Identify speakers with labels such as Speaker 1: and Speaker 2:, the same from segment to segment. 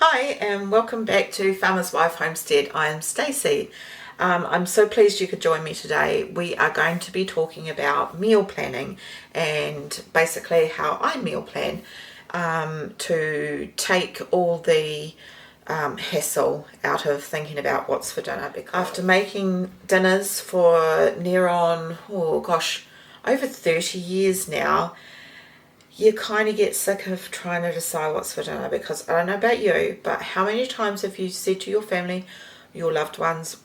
Speaker 1: Hi and welcome back to Farmer's Wife Homestead. I am Stacey. I'm so pleased you could join me today. We are going to be talking about meal planning and basically how I meal plan to take all the hassle out of thinking about what's for dinner. Because after making dinners for near on, over 30 years now, you kind of get sick of trying to decide what's for dinner, because I don't know about you, but how many times have you said to your family, your loved ones,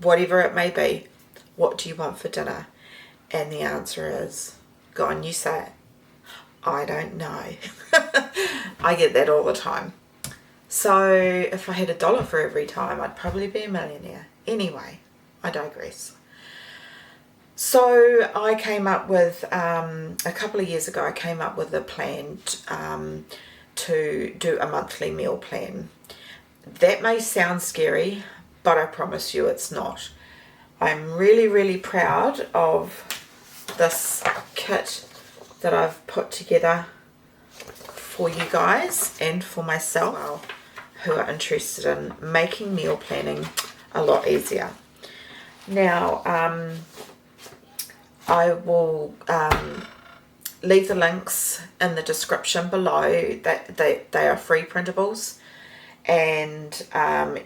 Speaker 1: whatever it may be, what do you want for dinner? And the answer is, go on, you say it. I don't know. I get that all the time. So if I had $1 for every time, I'd probably be a millionaire. Anyway, I digress. So I came up with, a couple of years ago, I came up with a plan to do a monthly meal plan. That may sound scary, but I promise you it's not. I'm really, really proud of this kit that I've put together for you guys and for myself who are interested in making meal planning a lot easier. Now, I will leave the links in the description below. That they are free printables, and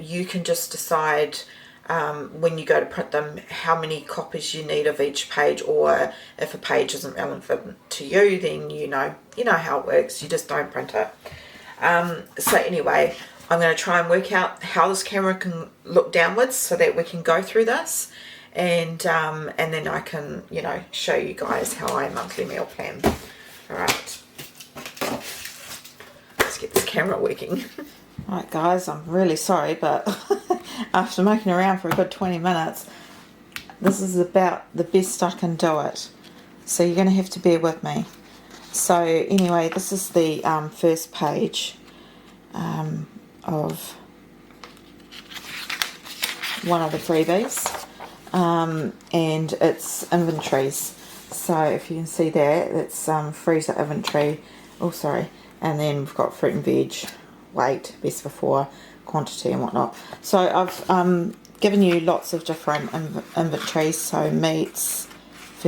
Speaker 1: you can just decide when you go to print them how many copies you need of each page, or if a page isn't relevant to you, then you know how it works. You just don't print it. So anyway, I'm going to try and work out how this camera can look downwards so that we can go through this. And then I can, show you guys how I monthly meal plan. Alright, let's get this camera working. Alright guys, I'm really sorry, but after making around for a good 20 minutes, this is about the best I can do it. So you're going to have to bear with me. So anyway, this is the first page of one of the freebies. And it's inventories. So if you can see that, it's freezer inventory. Oh, sorry. And then we've got fruit and veg, weight, best before, quantity and whatnot. So I've given you lots of different inventories. So meats,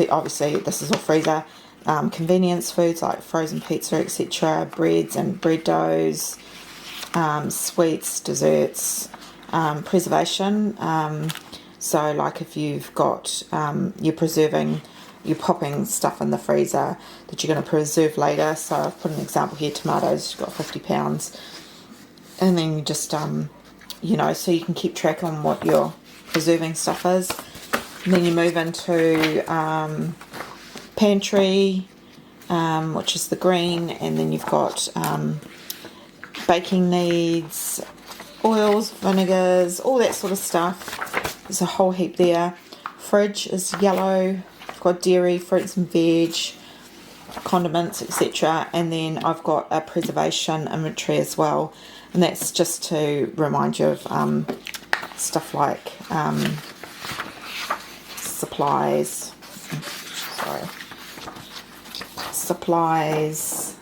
Speaker 1: obviously this is all freezer. Convenience foods like frozen pizza, etc. Breads and bread doughs, sweets, desserts, preservation. So like if you've got, you're popping stuff in the freezer that you're going to preserve later. So I've put an example here, tomatoes, you've got 50 pounds. And then you just, so you can keep track on what your preserving stuff is. And then you move into pantry, which is the green. And then you've got baking needs, oils, vinegars, all that sort of stuff. There's a whole heap there. Fridge is yellow. I've got dairy, fruits and veg, condiments, etc. And then I've got a preservation inventory as well. And that's just to remind you of stuff like supplies. Supplies,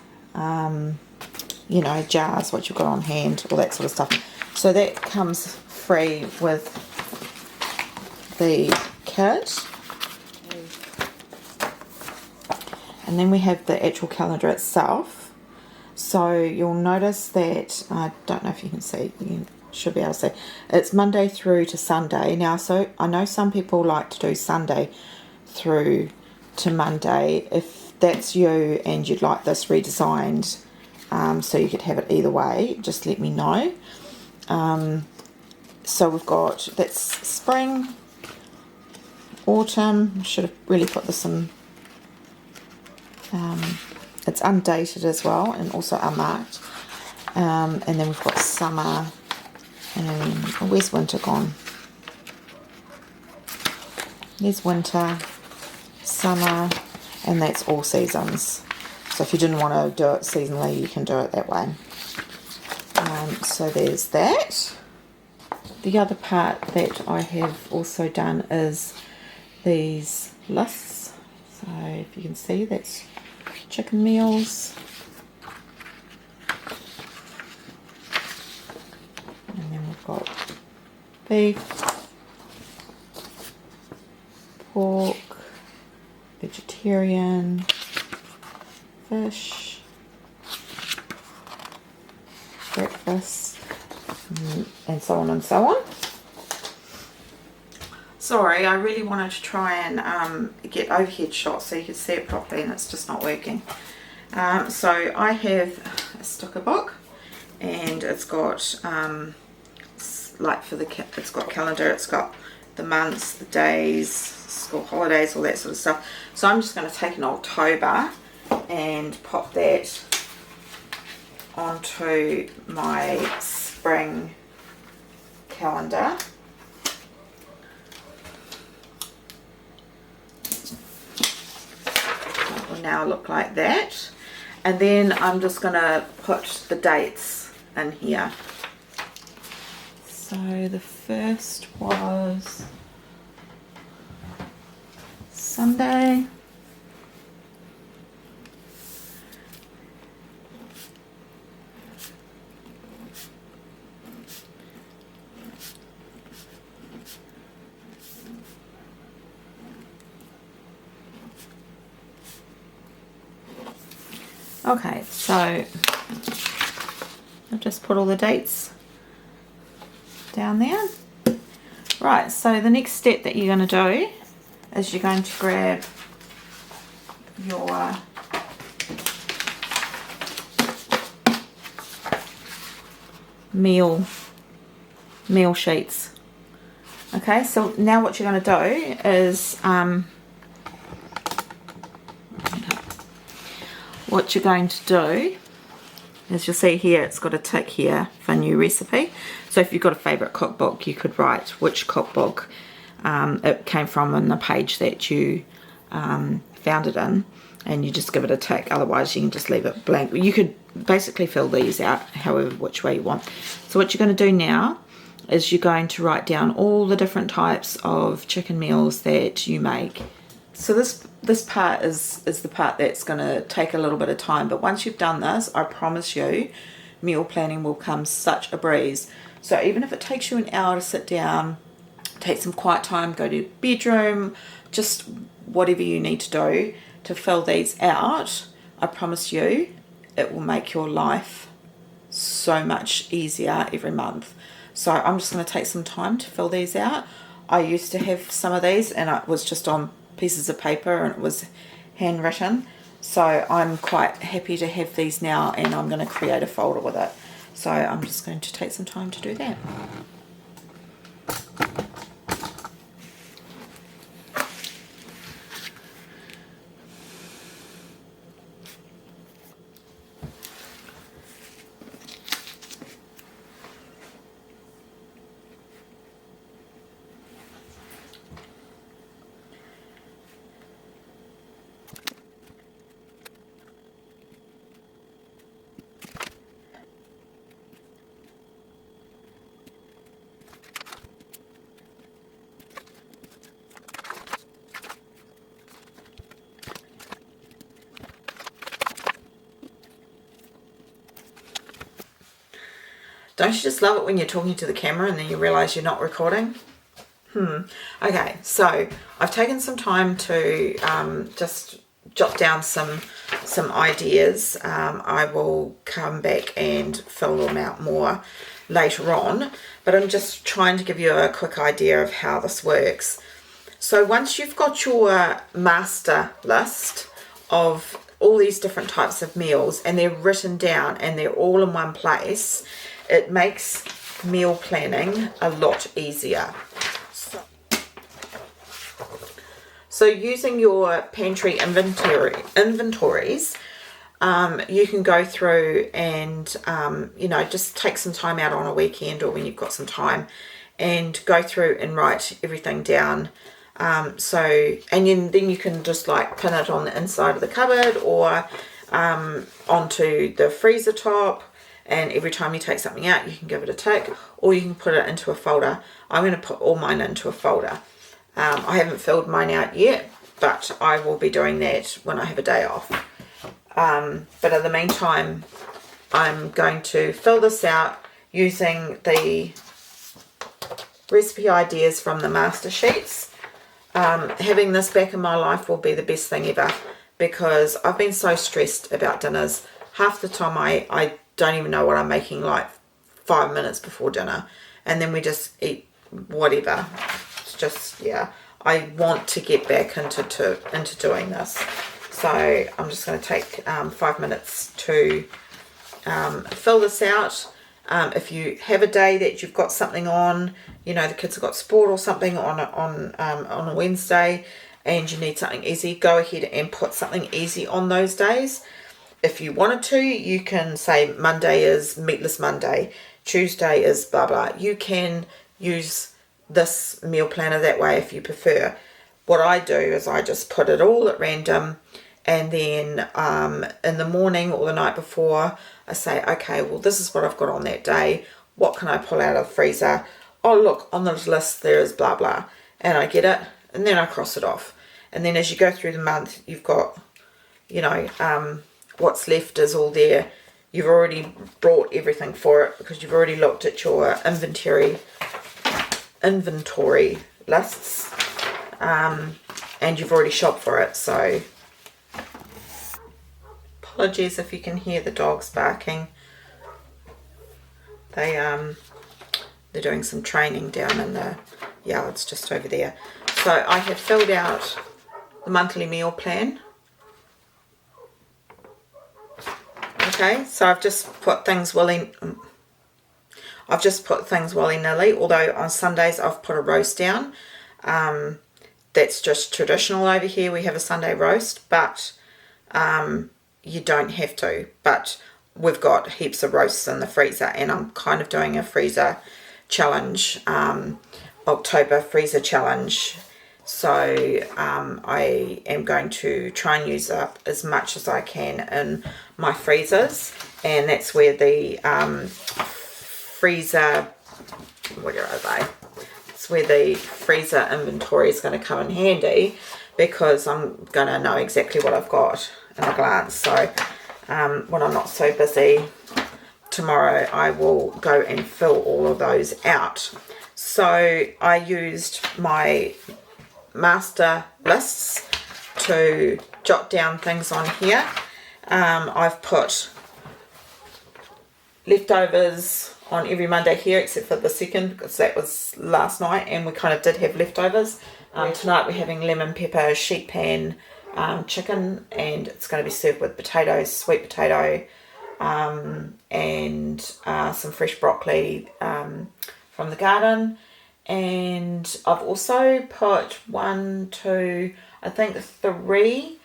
Speaker 1: jars, what you've got on hand, all that sort of stuff. So that comes free with the kit. And then we have the actual calendar itself. So you'll notice that, I don't know if you can see, you should be able to see, it's Monday through to Sunday. Now, so I know some people like to do Sunday through to Monday. If that's you and you'd like this redesigned, so you could have it either way, just let me know. So we've got, that's spring, autumn. Should have really put this in, it's undated as well and also unmarked. And then we've got summer, and where's winter gone? There's winter, summer, and that's all seasons. So if you didn't want to do it seasonally, you can do it that way. So there's that. The other part that I have also done is these lists. So if you can see, that's chicken meals, beef, pork, vegetarian, fish, breakfast, and so on and so on. Sorry, I really wanted to try and get overhead shots so you could see it properly, and it's just not working. So I have a sticker book, and it's got like for the it's got calendar, it's got the months, the days, school holidays, all that sort of stuff. So I'm just going to take an October and pop that onto my spring calendar. It will now look like that. And then I'm just going to put the dates in here. So the first was Sunday. Okay, so I've just put all the dates down there. Right, so the next step that you're going to do is you're going to grab your meal sheets. Okay, so now what you're going to do is what you're going to do is, you'll see here it's got a tick here for new recipe. So if you've got a favourite cookbook, you could write which cookbook it came from on the page that you found it in, and you just give it a tick. Otherwise you can just leave it blank. You could basically fill these out however which way you want. So what you're going to do now is you're going to write down all the different types of chicken meals that you make. So this part is the part that's going to take a little bit of time, but once you've done this, I promise you, meal planning will come such a breeze. So even if it takes you an hour to sit down, take some quiet time, go to your bedroom, just whatever you need to do to fill these out, I promise you, it will make your life so much easier every month. So I'm just going to take some time to fill these out. I used to have some of these, and it was just on pieces of paper and it was handwritten, so I'm quite happy to have these now, and I'm going to create a folder with it. So I'm just going to take some time to do that. Don't you just love it when you're talking to the camera and then you realise you're not recording? Okay, so I've taken some time to just jot down some ideas. I will come back and fill them out more later on, but I'm just trying to give you a quick idea of how this works. So once you've got your master list of all these different types of meals and they're written down and they're all in one place, it makes meal planning a lot easier. So using your pantry inventories, you can go through and, just take some time out on a weekend or when you've got some time and go through and write everything down. And then you can just like pin it on the inside of the cupboard or onto the freezer top. And every time you take something out, you can give it a tick, or you can put it into a folder. I'm going to put all mine into a folder. I haven't filled mine out yet, but I will be doing that when I have a day off. But in the meantime, I'm going to fill this out using the recipe ideas from the master sheets. Having this back in my life will be the best thing ever, because I've been so stressed about dinners. Half the time I don't even know what I'm making like 5 minutes before dinner, and then we just eat whatever. It's just, yeah, I want to get back into doing this. So I'm just going to take 5 minutes to fill this out. If you have a day that you've got something on, you know, the kids have got sport or something on a Wednesday, and you need something easy, go ahead and put something easy on those days. If you wanted to, you can say Monday is Meatless Monday, Tuesday is blah blah. You can use this meal planner that way if you prefer. What I do is I just put it all at random, and then in the morning or the night before, I say, okay, well, this is what I've got on that day. What can I pull out of the freezer? Oh, look, on the list there is blah, blah. And I get it, and then I cross it off. And then as you go through the month, you've got, you know, what's left is all there. You've already brought everything for it because you've already looked at your inventory lists. And you've already shopped for it, so apologies if you can hear the dogs barking. They're doing some training down in the yards just over there. So I have filled out the monthly meal plan. Okay, so I've just put things willy-nilly, although on Sundays I've put a roast down. That's just traditional over here. We have a Sunday roast, but you don't have to. But we've got heaps of roasts in the freezer, and I'm kind of doing a freezer challenge, October freezer challenge. So I am going to try and use up as much as I can in my freezers, and that's where the freezer, where are they? It's where the freezer inventory is going to come in handy, because I'm going to know exactly what I've got in a glance. So when I'm not so busy tomorrow, I will go and fill all of those out. So I used my master lists to jot down things on here. I've put leftovers on every Monday here, except for the second, because that was last night and we kind of did have leftovers. Tonight we're having lemon pepper sheet pan chicken, and it's going to be served with potatoes, sweet potato, and some fresh broccoli from the garden. And I've also put 1, 2, I think 3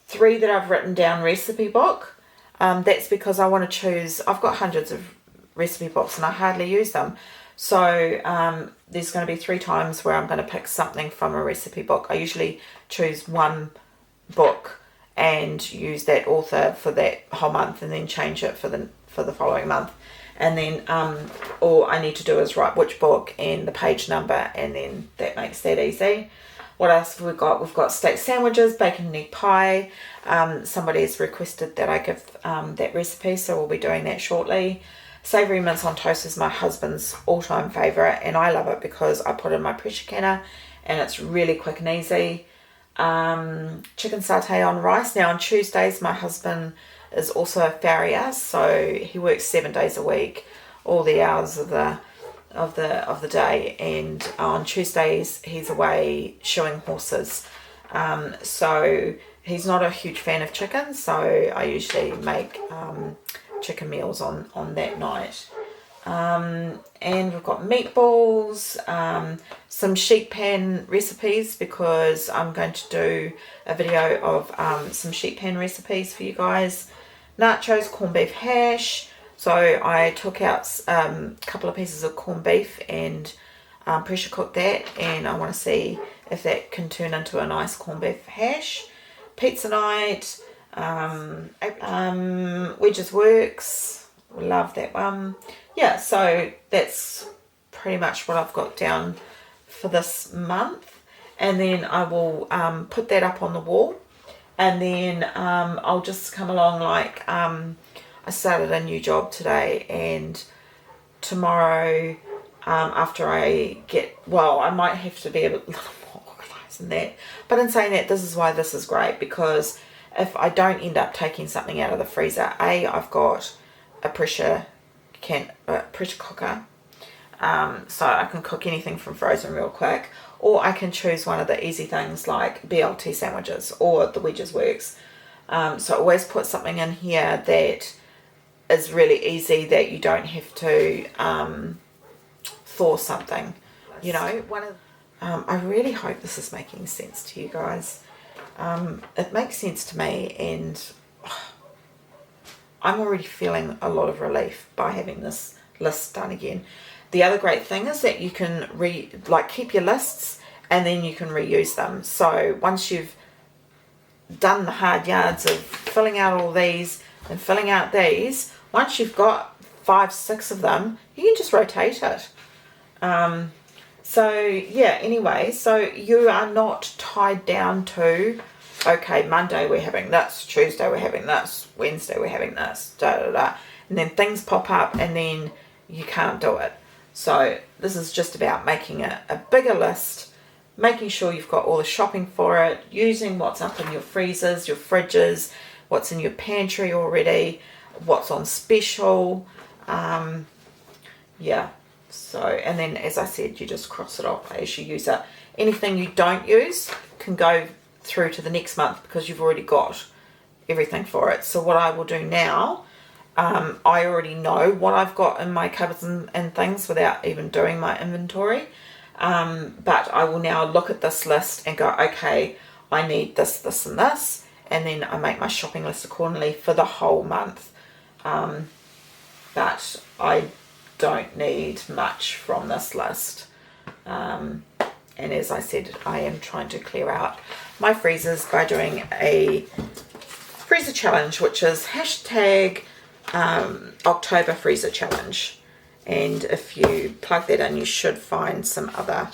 Speaker 1: that I've written down recipe book. That's because I want to choose, I've got hundreds of recipe books and I hardly use them. So there's going to be 3 times where I'm going to pick something from a recipe book. I usually choose one book and use that author for that whole month, and then change it for the following month. And then all I need to do is write which book and the page number, and then that makes that easy. What else have we got? We've got steak sandwiches, bacon and egg pie. Somebody has requested that I give that recipe, so we'll be doing that shortly. Savoury mince on toast is my husband's all-time favourite, and I love it because I put it in my pressure canner and it's really quick and easy. Chicken satay on rice. Now on Tuesdays my husband is also a farrier, so he works 7 days a week, all the hours of the day, and on Tuesdays he's away shoeing horses. So he's not a huge fan of chicken, so I usually make chicken meals on that night. And we've got meatballs, some sheet pan recipes, because I'm going to do a video of some sheet pan recipes for you guys. Nachos, corned beef hash. So I took out a couple of pieces of corned beef and pressure cooked that, and I want to see if that can turn into a nice corned beef hash. Pizza night, Wedges Works, love that one. Yeah, so that's pretty much what I've got down for this month, and then I will put that up on the wall, and then I'll just come along like I started a new job today, and tomorrow after I get, well, I might have to be a bit more organised than that. But in saying that, this is why this is great, because if I don't end up taking something out of the freezer, I've got a pressure cooker, so I can cook anything from frozen real quick, or I can choose one of the easy things like BLT sandwiches or the wedges works. So always put something in here that is really easy, that you don't have to thaw something, you know. I really hope this is making sense to you guys. It makes sense to me, and I'm already feeling a lot of relief by having this list done again. The other great thing is that you can keep your lists, and then you can reuse them. So once you've done the hard yards of filling out all these and filling out these, once you've got 5-6 of them, you can just rotate it. So yeah, anyway, so you are not tied down to, okay, Monday we're having this, Tuesday we're having this, Wednesday we're having this, and then things pop up and then you can't do it. So this is just about making a bigger list, making sure you've got all the shopping for it, using what's up in your freezers, your fridges, what's in your pantry already, what's on special. Yeah, so, and then as I said, you just cross it off as you use it. Anything you don't use can go through to the next month because you've already got everything for it. So what I will do now, I already know what I've got in my cupboards and things without even doing my inventory. But I will now look at this list and go, okay, I need this, this and this, and then I make my shopping list accordingly for the whole month. But I don't need much from this list. And as I said, I am trying to clear out my freezers by doing a freezer challenge, which is hashtag October freezer challenge. And if you plug that in, you should find some other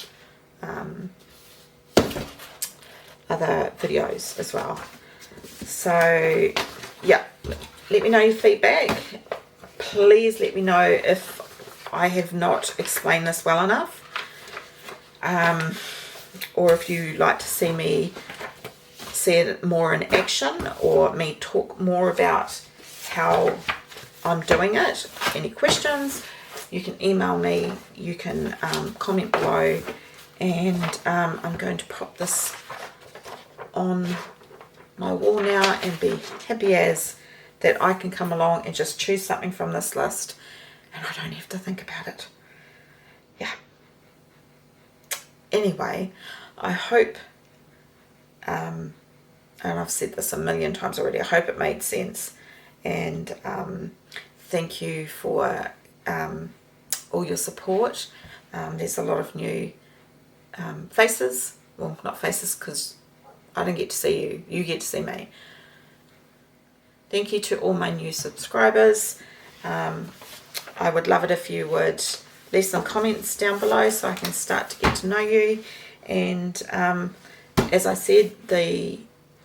Speaker 1: videos as well. So yeah, let me know your feedback. Please let me know if I have not explained this well enough, or if you like to see me see it more in action, or me talk more about how I'm doing it. Any questions, you can email me, you can comment below, and I'm going to pop this on my wall now and be happy as that I can come along and just choose something from this list and I don't have to think about it. Yeah. Anyway, I hope, and I've said this a million times already, I hope it made sense, and thank you for all your support. There's a lot of new faces, well, not faces because I don't get to see you, you get to see me. Thank you to all my new subscribers. I would love it if you would leave some comments down below so I can start to get to know you. And as I said, the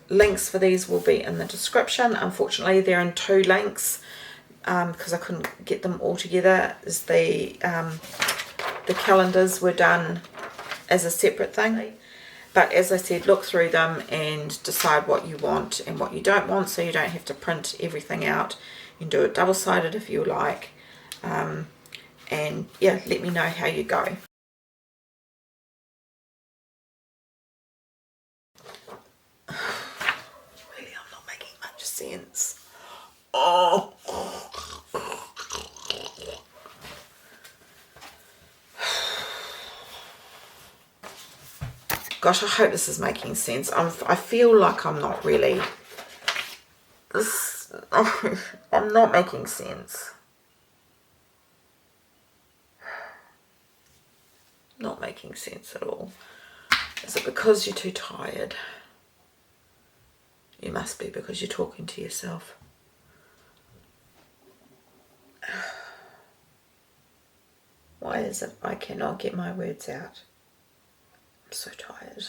Speaker 1: links for these will be in the description. Unfortunately, they're in 2 links because I couldn't get them all together, as the calendars were done as a separate thing. But as I said, look through them and decide what you want and what you don't want, so you don't have to print everything out. You can do it double-sided if you like. And yeah, let me know how you go. Really, I'm not making much sense. Oh. Gosh, I hope this is making sense. I feel like I'm not really. I'm not making sense. Not making sense at all. Is it because you're too tired? You must be, because you're talking to yourself. Why is it I cannot get my words out? I'm so tired.